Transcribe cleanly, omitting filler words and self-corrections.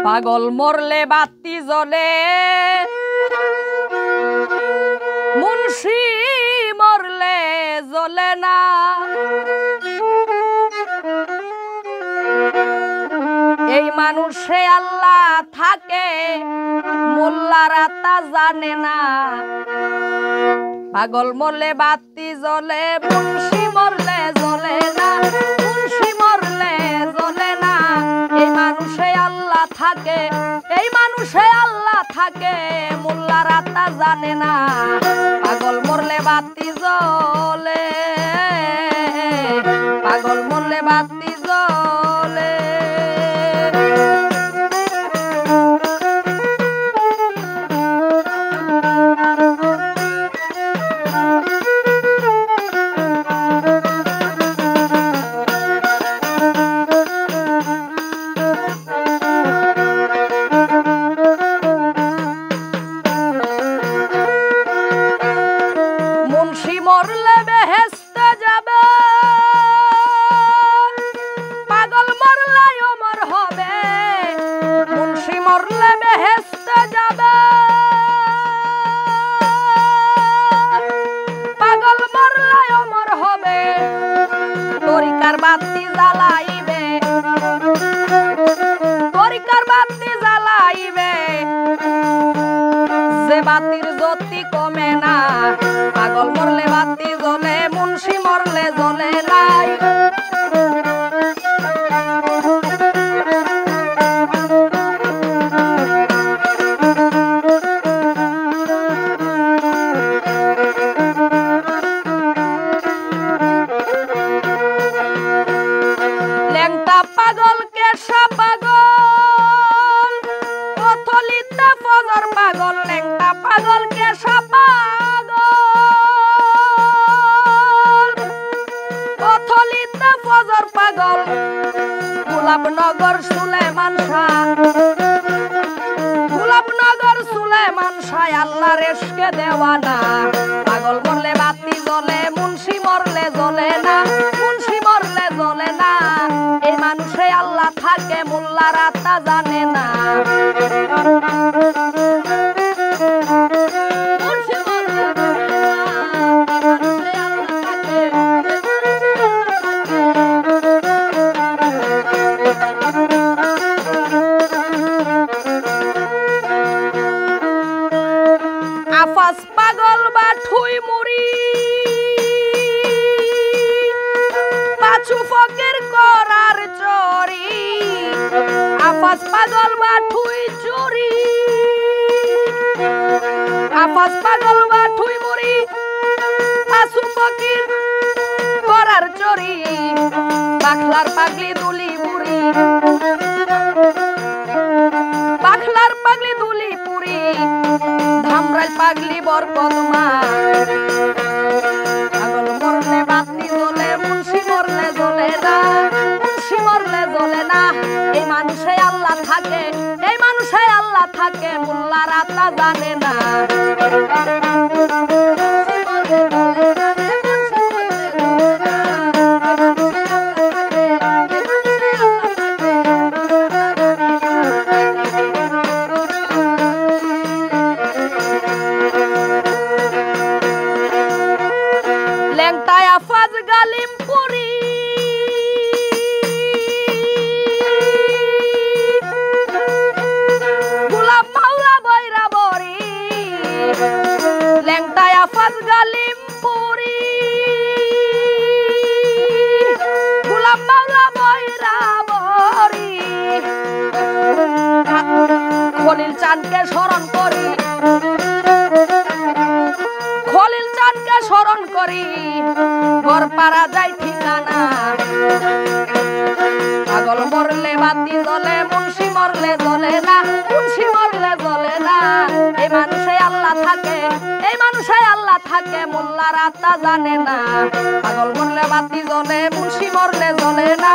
পাগল মরলে বাতি জ্বলে, মুন্সি মরলে জ্বলে না। এই মানুষে আল্লাহ থাকে, মোল্লারা তা জানে না। পাগল মরলে বাতি জ্বলে, মুন্সি মরলে জ্বলে না, মুন্সি মরলে জ্বলে না। এই মানুষে আল্লাহ থাকে, এই মানুষে আল্লাহ থাকে, মোল্লারা তা জানে না। পাগল মরলে বাতি জ্বলে, পাগল মরলে বাতি জ্বলে। মুন্সি মরলে বেহেশতে যাবে, পাগল মরলে অমর হবে। মুন্সি মরলে বেহেশতে যাবে, পাগল মরলে অমর হবে। তরিকার বাতি জ্বালাইবে, তরিকার বাতি জ্বালাইবে, যে বাতির জ্যোতি কমে না। পাগল মরলে বাতি জ্বলে, মুন্সি মরলে জ্বলে নাই। ল্যাংটা পাগল কেশা পাগল, অথলিতে ফজর পাগল। ল্যাংটা পাগল কেশা পাগল, অথলিতে ফজর পাগল। গোলাপনগর সুলেমান শাহ, গোলাপনগর সুলেমান শাহ আল্লাহ রেশকে দেওয়ানা। পাগল মরলে বাতি জ্বলে, মুন্সি মরলে জ্বলে না, মুন্সি মরলে জ্বলে না। এই মানুষে আল্লাহ থাকে, মোল্লারা তা জানে না। আফাস পাগল বাঠুই মুড়ি, পাছু ফকের করার চরি। আফাস পাগল বাঠুই চুরি, আফাস পাগল বাঠুই মুড়ি, পাছু ফকির করার চরি। পাখলার পাগলি দুলি বুড়ি, পাখলার পাগলি দুলি পুরি। ধামরাই পাগলি বরকত মা। পাগল মরলে বাতি জ্বলে, মুন্সি মরলে জ্বলে না, মুন্সি মরলে জ্বলে না। এই মানুষে আল্লাহ থাকে, এই মানুষে আল্লাহ থাকে, মোল্লারা তা জানে না। ল্যাংটায় আফাজ গালিমপুরি, গোলাপ মাওলা বৈরা বরি। ল্যাংটায় আফাজ গালিমপুরি, গোলাপ মাওলা বৈরা বরি। খলিল চাঁদকে স্মরণ করি, খলিল চাঁদকে স্মরণ করি, ঘর পাড়া যায় ঠিকানা। পাগল মরলে বাতি জ্বলে, মুন্সি মরলে জ্বলে না, মুন্সি মরলে জ্বলে না। এই মানুষে আল্লাহ থাকে, এই মানুষে আল্লাহ থাকে, মোল্লারা তা জানে না। পাগল মরলে বাতি জ্বলে, মুন্সি মরলে জ্বলে না,